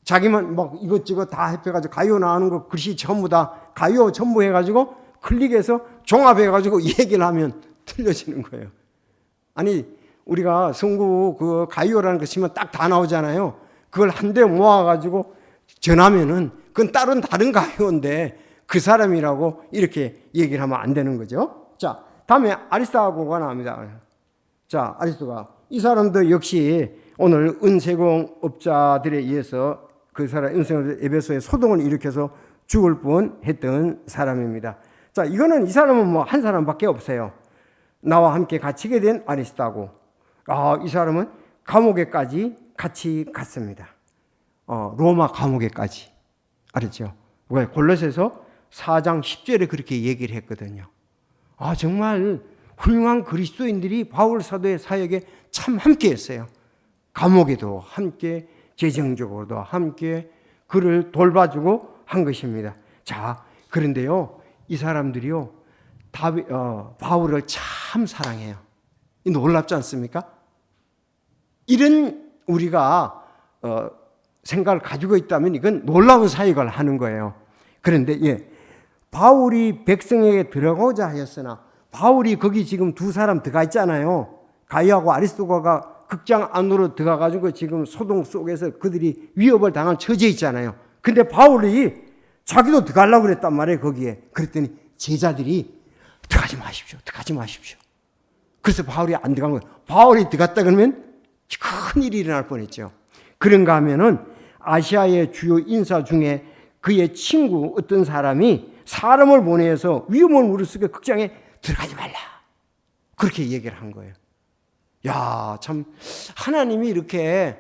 자기만 막 이것저것 다 해가지고 가이오 나오는 거 글씨 전부 다 가이오 전부 해가지고 클릭해서 종합해가지고 얘기를 하면 틀려지는 거예요. 아니 우리가 성구 그 가이오라는 거 치면 딱 다 나오잖아요. 그걸 한데 모아가지고 전하면은 그건 다른 가이오인데 그 사람이라고 이렇게 얘기를 하면 안 되는 거죠. 자, 다음에 아리스도고가 나옵니다. 자, 아리스도가 이 사람도 역시 오늘 은세공업자들에 의해서 그 사람 은세공 에베소에 소동을 일으켜서 죽을 뻔했던 사람입니다. 자, 이거는 이 사람은 뭐 한 사람밖에 없어요. 나와 함께 갇히게 된 아리스도고. 이 사람은 감옥에까지 같이 갔습니다. 로마 감옥에까지. 알았죠? 왜? 골로새서 4장 10절에 그렇게 얘기를 했거든요. 정말 훌륭한 그리스도인들이 바울 사도의 사역에 참 함께 했어요. 감옥에도 함께, 재정적으로도 함께 그를 돌봐주고 한 것입니다. 자, 그런데요, 이 사람들이요, 바울을 참 사랑해요. 놀랍지 않습니까? 이런 우리가 생각을 가지고 있다면 이건 놀라운 사역을 하는 거예요. 그런데 바울이 백성에게 들어가고자 하였으나 바울이 거기 지금 두 사람 들어가 있잖아요. 가이오하고 아리스도고가 극장 안으로 들어가가지고 지금 소동 속에서 그들이 위협을 당한 처지에 있잖아요. 근데 바울이 자기도 들어가려고 그랬단 말이에요. 거기에. 그랬더니 제자들이 들어가지 마십시오. 그래서 바울이 안 들어간 거예요. 바울이 들어갔다 그러면 큰일이 일어날 뻔했죠. 그런가 하면은 아시아의 주요 인사 중에 그의 친구 어떤 사람이 사람을 보내서 위험을 무릅쓰게 극장에 들어가지 말라. 그렇게 얘기를 한 거예요. 야, 참 하나님이 이렇게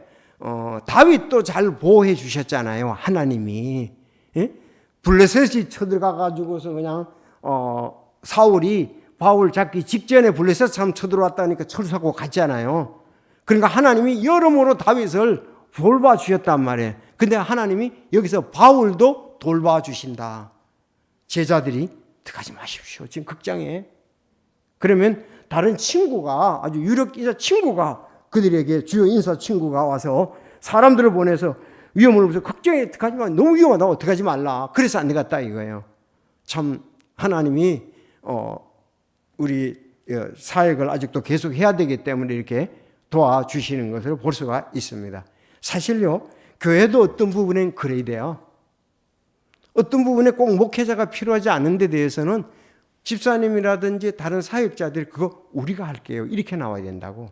다윗도 잘 보호해 주셨잖아요. 하나님이. 블레셋이 쳐들어가 가지고서 그냥 사울이 바울 잡기 직전에 블레셋 참 쳐들어왔다니까 철수하고 갔잖아요. 그러니까 하나님이 여러모로 다윗을 돌봐 주셨단 말이에요. 근데 하나님이 여기서 바울도 돌봐 주신다. 제자들이 들어가지 마십시오. 지금 극장에. 그러면 다른 친구가 아주 유력 인사 친구가 그들에게 주요 인사 친구가 와서 사람들을 보내서 위험을 무서 극장에 들어가지 마. 너무 위험하다고 들어가지 말라. 그래서 안 들어갔다 이거예요. 참 하나님이 우리 사역을 아직도 계속 해야 되기 때문에 이렇게 도와주시는 것을 볼 수가 있습니다. 사실요, 교회도 어떤 부분엔 그래야 돼요. 어떤 부분에 꼭 목회자가 필요하지 않은 데 대해서는 집사님이라든지 다른 사역자들이 그거 우리가 할게요. 이렇게 나와야 된다고.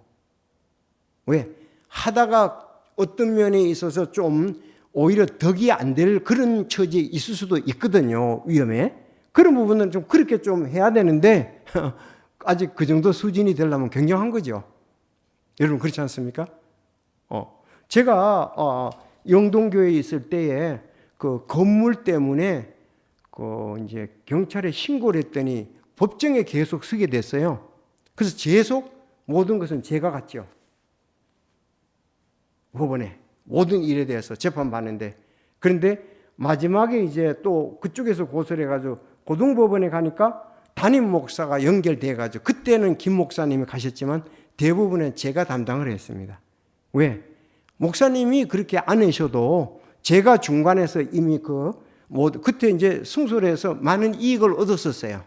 왜? 하다가 어떤 면에 있어서 좀 오히려 덕이 안 될 그런 처지에 있을 수도 있거든요. 위험에. 그런 부분은 좀 그렇게 좀 해야 되는데 아직 그 정도 수준이 되려면 굉장한 거죠. 여러분 그렇지 않습니까? 제가 영동교회에 있을 때에 그 건물 때문에 그 이제 경찰에 신고를 했더니 법정에 계속 서게 됐어요. 그래서 계속 모든 것은 제가 갔죠. 법원에 모든 일에 대해서 재판받는데, 그런데 마지막에 이제 또 그쪽에서 고소를 해가지고 고등법원에 가니까 담임 목사가 연결돼가지고, 그때는 김 목사님이 가셨지만 대부분은 제가 담당을 했습니다. 왜? 목사님이 그렇게 안 하셔도 제가 중간에서 이미 그때 이제 승소를 많은 이익을 얻었었어요.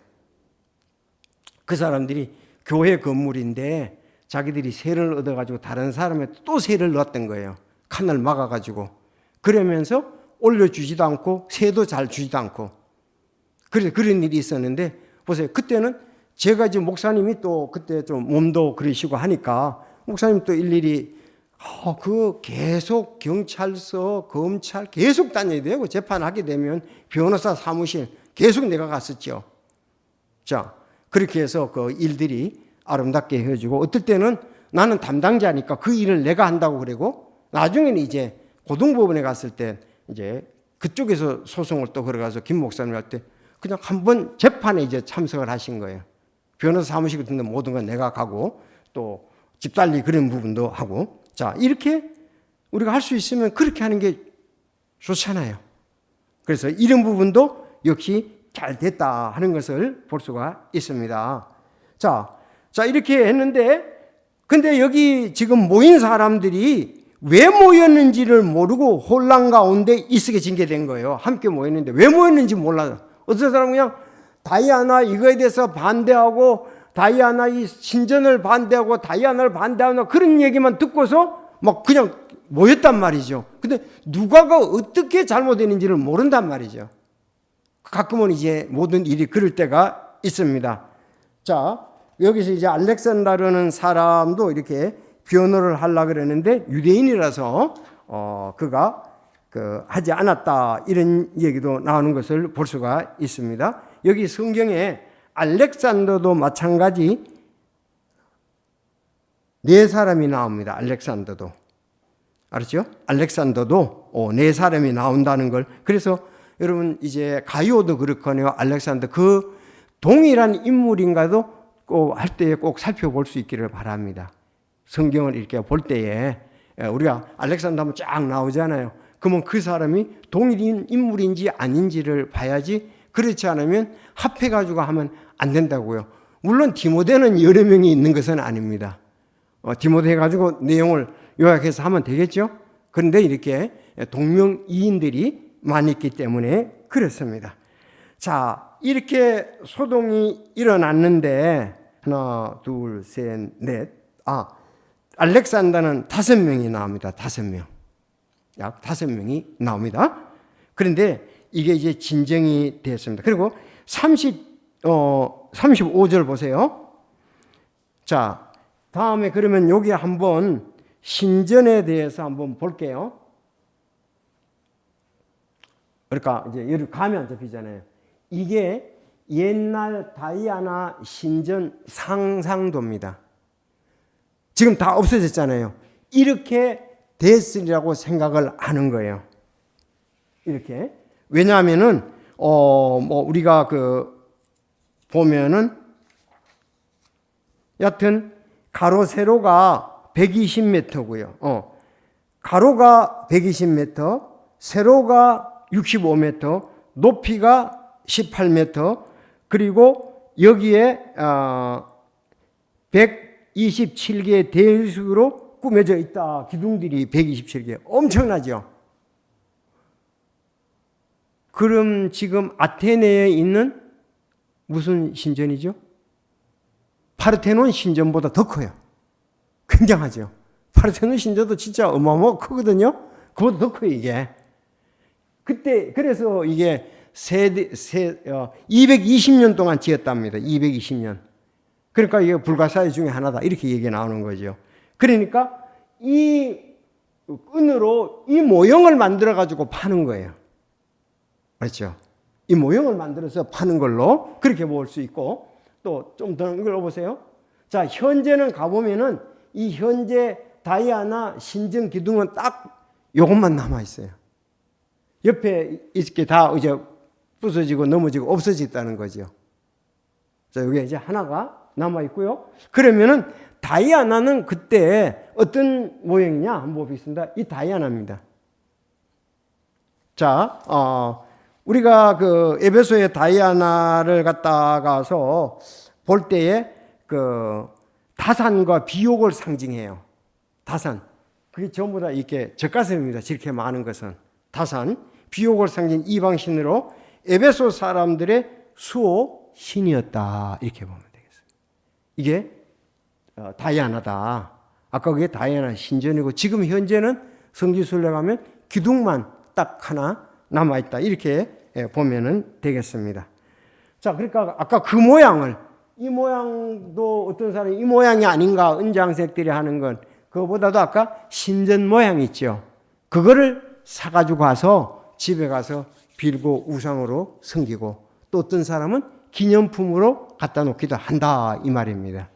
그 사람들이 교회 건물인데 자기들이 세를 얻어가지고 다른 사람의 또 세를 넣었던 거예요. 칸을 막아가지고. 그러면서 올려주지도 않고 세도 잘 주지도 않고. 그래서 그런 일이 있었는데, 보세요. 그때는 제가 지금 목사님이 또 그때 좀 몸도 그러시고 하니까 목사님 또 일일이 계속 경찰서, 검찰 계속 다녀야 되고, 재판하게 되면 변호사 사무실 계속 내가 갔었죠. 자, 그렇게 해서 그 일들이 아름답게 헤어지고, 어떨 때는 나는 담당자니까 그 일을 내가 한다고 그러고, 나중에는 이제 고등법원에 갔을 때 이제 그쪽에서 소송을 또 걸어가서 김 목사님 할 때 그냥 한번 재판에 이제 참석을 하신 거예요. 변호사 사무실 같은 데 모든 건 내가 가고 또 집달리 그런 부분도 하고. 자, 이렇게 우리가 할 수 있으면 그렇게 하는 게 좋잖아요. 그래서 이런 부분도 역시 잘 됐다 하는 것을 볼 수가 있습니다. 자, 이렇게 했는데, 근데 여기 지금 모인 사람들이 왜 모였는지를 모르고 혼란 가운데 있게 된 거예요. 함께 모였는데 왜 모였는지 몰라요. 어떤 사람은 그냥 다이아나 이거에 대해서 반대하고, 다이아나 이 신전을 반대하고, 다이아나를 반대하는 그런 얘기만 듣고서 막 그냥 모였단 말이죠. 근데 누가가 어떻게 잘못되는지를 모른단 말이죠. 가끔은 이제 모든 일이 그럴 때가 있습니다. 자, 여기서 이제 알렉산더라는 사람도 이렇게 변호를 하려고 그러는데 유대인이라서 그가 하지 않았다, 이런 얘기도 나오는 것을 볼 수가 있습니다. 여기 성경에 알렉산더도 마찬가지 네 사람이 나옵니다. 알렉산더도. 알았죠? 알렉산더도 네 사람이 나온다는 걸. 그래서 여러분 이제 가이오도 그렇거든요. 알렉산더 그 동일한 인물인가도 꼭 할 때에 꼭 살펴볼 수 있기를 바랍니다. 성경을 이렇게 볼 때에 우리가 알렉산더 하면 쫙 나오잖아요. 그러면 그 사람이 동일인 인물인지 아닌지를 봐야지, 그렇지 않으면 합해가지고 하면 안 된다고요. 물론 디모데는 여러 명이 있는 것은 아닙니다. 디모데 해가지고 내용을 요약해서 하면 되겠죠. 그런데 이렇게 동명이인들이 많이 있기 때문에 그렇습니다. 자, 이렇게 소동이 일어났는데 하나, 둘, 셋, 넷. 알렉산더는 5명이 나옵니다. 5명. 약 5명이 나옵니다. 그런데 이게 이제 진정이 됐습니다. 그리고 35절 보세요. 자, 다음에 그러면 여기 한번 신전에 대해서 한번 볼게요. 그러니까 이제 여기 가면 잡히잖아요. 이게 옛날 다이아나 신전 상상도입니다. 지금 다 없어졌잖아요. 이렇게 됐으리라고 생각을 하는 거예요. 이렇게. 왜냐하면은 우리가 보면은 여하튼 가로 세로가 120m고요. 가로가 120m, 세로가 65m, 높이가 18m, 그리고 여기에 127개의 대식으로 꾸며져 있다. 기둥들이 127개. 엄청나죠? 그럼 지금 아테네에 있는 무슨 신전이죠? 파르테논 신전보다 더 커요. 굉장하죠? 파르테논 신전도 진짜 어마어마하고 크거든요? 그보다 더 커요, 이게. 그때, 그래서 이게 220년 동안 지었답니다. 220년. 그러니까 이게 불가사의 중에 하나다. 이렇게 얘기가 나오는 거죠. 그러니까 이 끈으로 이 모형을 만들어 가지고 파는 거예요. 그렇죠? 이 모형을 만들어서 파는 걸로 그렇게 볼 수 있고, 또 좀 더 읽어보세요. 자, 현재는 가보면은 이 현재 다이아나 신전 기둥은 딱 요것만 남아 있어요. 옆에 이렇게 다 이제 부서지고 넘어지고 없어졌다는 거죠. 자, 여기 이제 하나가 남아 있고요. 그러면은 다이아나는 그때 어떤 모형이냐 한번 보겠습니다. 이 다이아나입니다. 자, 우리가 그 에베소의 다이아나를 갖다가서 볼 때에 그 다산과 비옥을 상징해요. 다산. 그게 전부 다 이렇게 젖가슴입니다. 저렇게 많은 것은. 다산, 비옥을 상징 이방신으로 에베소 사람들의 수호 신이었다. 이렇게 보면 되겠어요. 이게 다이아나다. 아까 그게 다이아나 신전이고 지금 현재는 성지순례 가면 기둥만 딱 하나 남아있다. 이렇게 보면 되겠습니다. 자, 그러니까 아까 그 모양을, 이 모양도 어떤 사람이 이 모양이 아닌가 은장색들이 하는 건 그거보다도 아까 신전 모양 있죠. 그거를 사가지고 가서 집에 가서 빌고 우상으로 섬기고 또 어떤 사람은 기념품으로 갖다 놓기도 한다. 이 말입니다.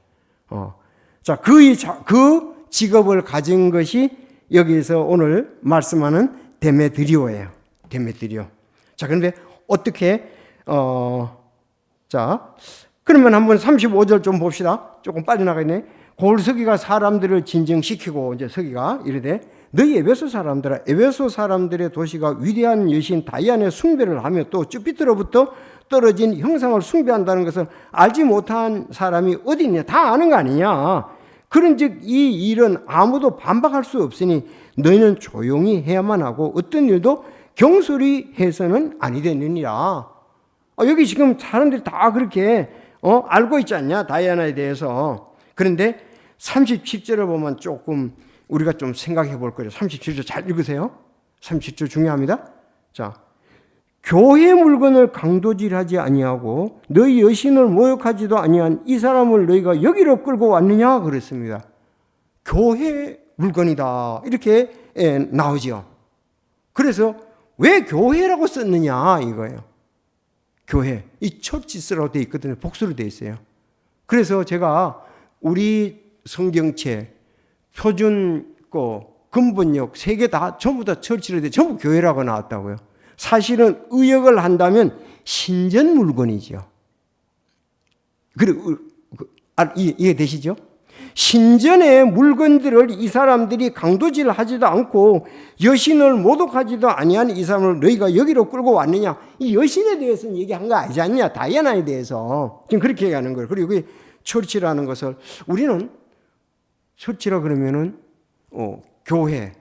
자, 그 직업을 가진 것이 여기서 오늘 말씀하는 데메드리오예요. 데메드리오. 자, 그런데 어떻게, 자, 그러면 한번 35절 좀 봅시다. 조금 빨리 나가겠네. 골서기가 사람들을 진정시키고 이제 서기가 이르되 너희 에베소 사람들아 에베소 사람들의 도시가 위대한 여신 다이아나의 숭배를 하며 또 쭈피트로부터 떨어진 형상을 숭배한다는 것을 알지 못한 사람이 어디 있냐. 다 아는 거 아니냐. 그런즉 이 일은 아무도 반박할 수 없으니 너희는 조용히 해야만 하고 어떤 일도 경솔히 해서는 아니 되느니라. 여기 지금 사람들이 다 그렇게 알고 있지 않냐 다이아나에 대해서. 그런데 37절을 보면 조금 우리가 좀 생각해 볼 거예요. 37절 잘 읽으세요. 37절 중요합니다. 자, 교회 물건을 강도질하지 아니하고 너희 여신을 모욕하지도 아니한 이 사람을 너희가 여기로 끌고 왔느냐 그랬습니다. 교회 물건이다 이렇게 나오죠. 그래서 왜 교회라고 썼느냐 이거예요. 교회, 이 처치스라고 되어 있거든요. 복수로 되어 있어요. 그래서 제가 우리 성경책, 표준 근본역 세 개 다 전부 다 처치로 돼 전부 교회라고 나왔다고요. 사실은 의역을 한다면 신전 물건이죠. 그리고 이해되시죠? 신전의 물건들을 이 사람들이 강도질하지도 않고 여신을 모독하지도 아니한 이 사람을 너희가 여기로 끌고 왔느냐. 이 여신에 대해서는 얘기한 거 아니지 않냐. 다이아나에 대해서 지금 그렇게 얘기하는 거예요. 그리고 이 처치라는 것을 우리는 처치라 그러면은 교회.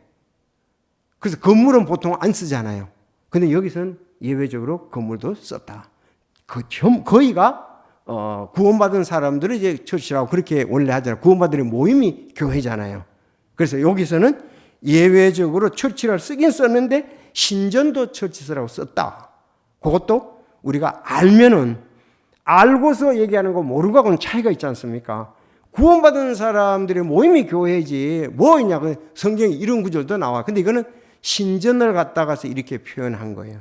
그래서 건물은 보통 안 쓰잖아요. 근데 여기서는 예외적으로 건물도 썼다. 거의가 구원받은 사람들을 이제 처치라고 그렇게 원래 하잖아요. 구원받은 모임이 교회잖아요. 그래서 여기서는 예외적으로 처치를 쓰긴 썼는데 신전도 처치라고 썼다. 그것도 우리가 알고서 얘기하는 거 모르고 하고는 차이가 있지 않습니까? 구원받은 사람들의 모임이 교회지 뭐 있냐. 성경에 이런 구절도 나와. 근데 이거는 신전을 갖다가서 이렇게 표현한 거예요.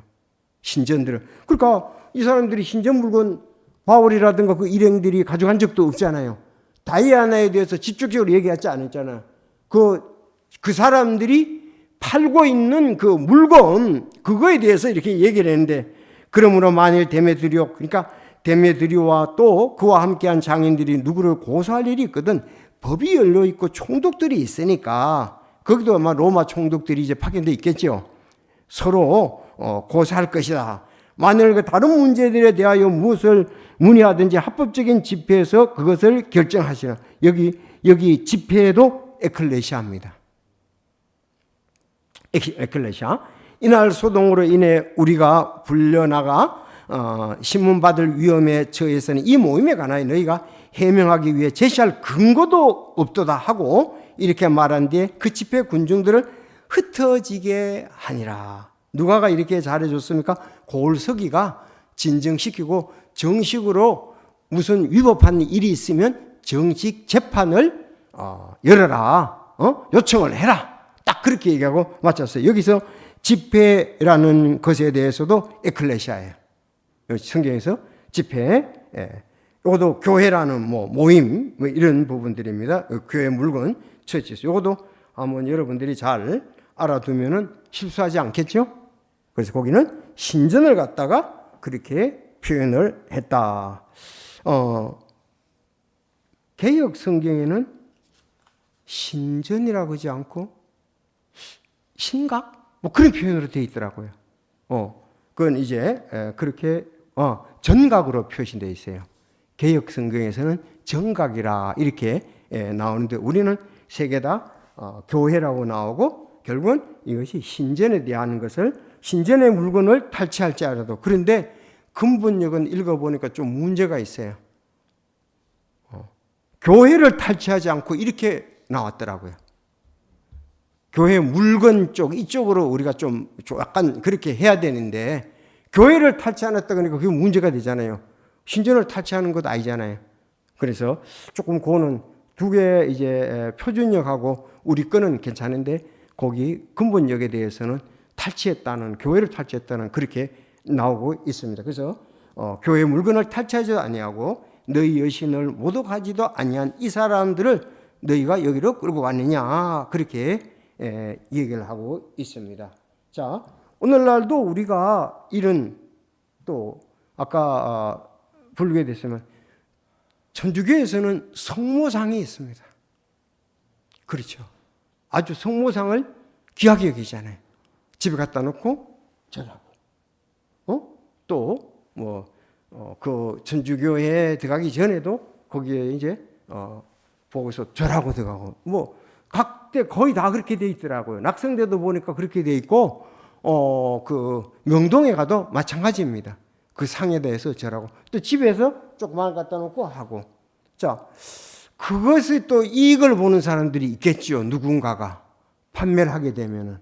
신전들을. 그러니까 이 사람들이 신전 물건 바울이라든가 그 일행들이 가져간 적도 없잖아요. 다이아나에 대해서 직접적으로 얘기하지 않았잖아요. 그 사람들이 팔고 있는 그 물건 그거에 대해서 이렇게 얘기를 했는데 그러므로 만일 데메드리오 그러니까 데메드리오와 또 그와 함께한 장인들이 누구를 고소할 일이 있거든 법이 열려 있고 총독들이 있으니까 거기도 아마 로마 총독들이 이제 파견돼 있겠죠. 서로 고소할 것이다. 만일 그 다른 문제들에 대하여 무엇을 문의하든지 합법적인 집회에서 그것을 결정하시라. 여기 집회도 에클레시아입니다. 에클레시아. 이날 소동으로 인해 우리가 불려나가 신문받을 위험에 처해서는 이 모임에 관하여 너희가 해명하기 위해 제시할 근거도 없도다 하고 이렇게 말한 뒤에 그 집회 군중들을 흩어지게 하니라. 누가가 이렇게 잘해줬습니까? 골서기가 진정시키고 정식으로 무슨 위법한 일이 있으면 정식 재판을 열어라. 요청을 해라. 딱 그렇게 얘기하고 맞췄어요. 여기서 집회라는 것에 대해서도 에클레시아예요. 성경에서 집회, 이것도 교회라는 모임 이런 부분들입니다. 교회 물건 처치. 이것도 한번 여러분들이 잘 알아두면은 실수하지 않겠죠? 그래서 거기는 신전을 갖다가 그렇게 표현을 했다. 개역 성경에는 신전이라고 하지 않고 신각? 그런 표현으로 되어 있더라고요. 그건 이제 그렇게 전각으로 표시되어 있어요. 개역 성경에서는 정각이라 이렇게 나오는데 우리는 세 개 다 교회라고 나오고 결국은 이것이 신전에 대한 것을 신전의 물건을 탈취할지 알아도 그런데 근본역은 읽어보니까 좀 문제가 있어요. 교회를 탈취하지 않고 이렇게 나왔더라고요. 교회 물건 쪽 이쪽으로 우리가 좀 약간 그렇게 해야 되는데 교회를 탈취하놨다 그러니까 그게 문제가 되잖아요. 신전을 탈취하는 것도 아니잖아요. 그래서 조금 그거는 두 개 이제 표준역하고 우리 거는 괜찮은데 거기 근본역에 대해서는 탈취했다는 교회를 탈취했다는 그렇게 나오고 있습니다. 그래서 교회 물건을 탈취하지도 아니하고 너희 여신을 모독하지도 아니한 이 사람들을 너희가 여기로 끌고 왔느냐 그렇게 얘기를 하고 있습니다. 자, 오늘날도 우리가 이런 또 아까 불교에 됐으면 천주교에서는 성모상이 있습니다. 그렇죠. 아주 성모상을 귀하게 여기잖아요. 집에 갖다 놓고 절하고, 또 그 천주교에 들어가기 전에도 거기에 이제 보고서 절하고 들어가고 각대 거의 다 그렇게 돼 있더라고요. 낙성대도 보니까 그렇게 돼 있고 그 명동에 가도 마찬가지입니다. 그 상에 대해서 절하고 또 집에서 조그만 갖다 놓고 하고 자 그것이 또 이익을 보는 사람들이 있겠죠. 누군가가 판매를 하게 되면은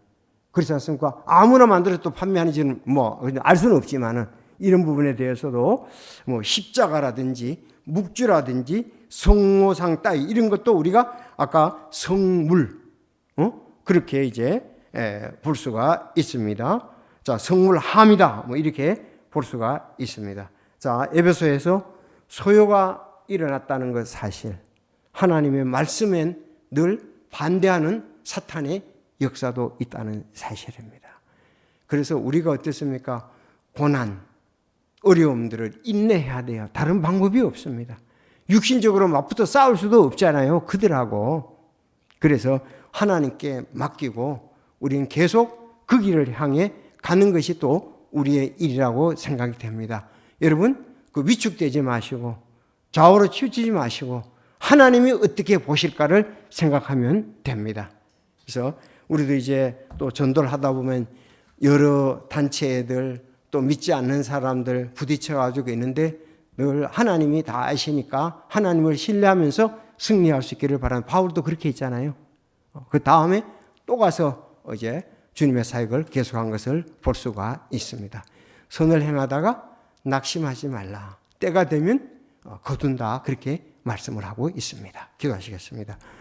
그렇지 않습니까? 아무나 만들어서 또 판매하는지는 알 수는 없지만은 이런 부분에 대해서도 십자가라든지 묵주라든지 성모상 따위 이런 것도 우리가 아까 성물 그렇게 이제 볼 수가 있습니다. 자 성물함이다 이렇게 볼 수가 있습니다. 자 에베소에서 소요가 일어났다는 것 사실 하나님의 말씀엔 늘 반대하는 사탄의 역사도 있다는 사실입니다. 그래서 우리가 어떻습니까? 고난, 어려움들을 인내해야 돼요. 다른 방법이 없습니다. 육신적으로 맞붙어 싸울 수도 없잖아요. 그들하고. 그래서 하나님께 맡기고 우리는 계속 그 길을 향해 가는 것이 또 우리의 일이라고 생각이 됩니다. 여러분 그 위축되지 마시고 좌우로 치우치지 마시고 하나님이 어떻게 보실까를 생각하면 됩니다. 그래서 우리도 이제 또 전도를 하다 보면 여러 단체들 또 믿지 않는 사람들 부딪혀 가지고 있는데 늘 하나님이 다 아시니까 하나님을 신뢰하면서 승리할 수 있기를 바라는 바울도 그렇게 했잖아요. 그 다음에 또 가서 이제 주님의 사역을 계속한 것을 볼 수가 있습니다. 선을 행하다가 낙심하지 말라. 때가 되면 거둔다. 그렇게 말씀을 하고 있습니다. 기도하시겠습니다.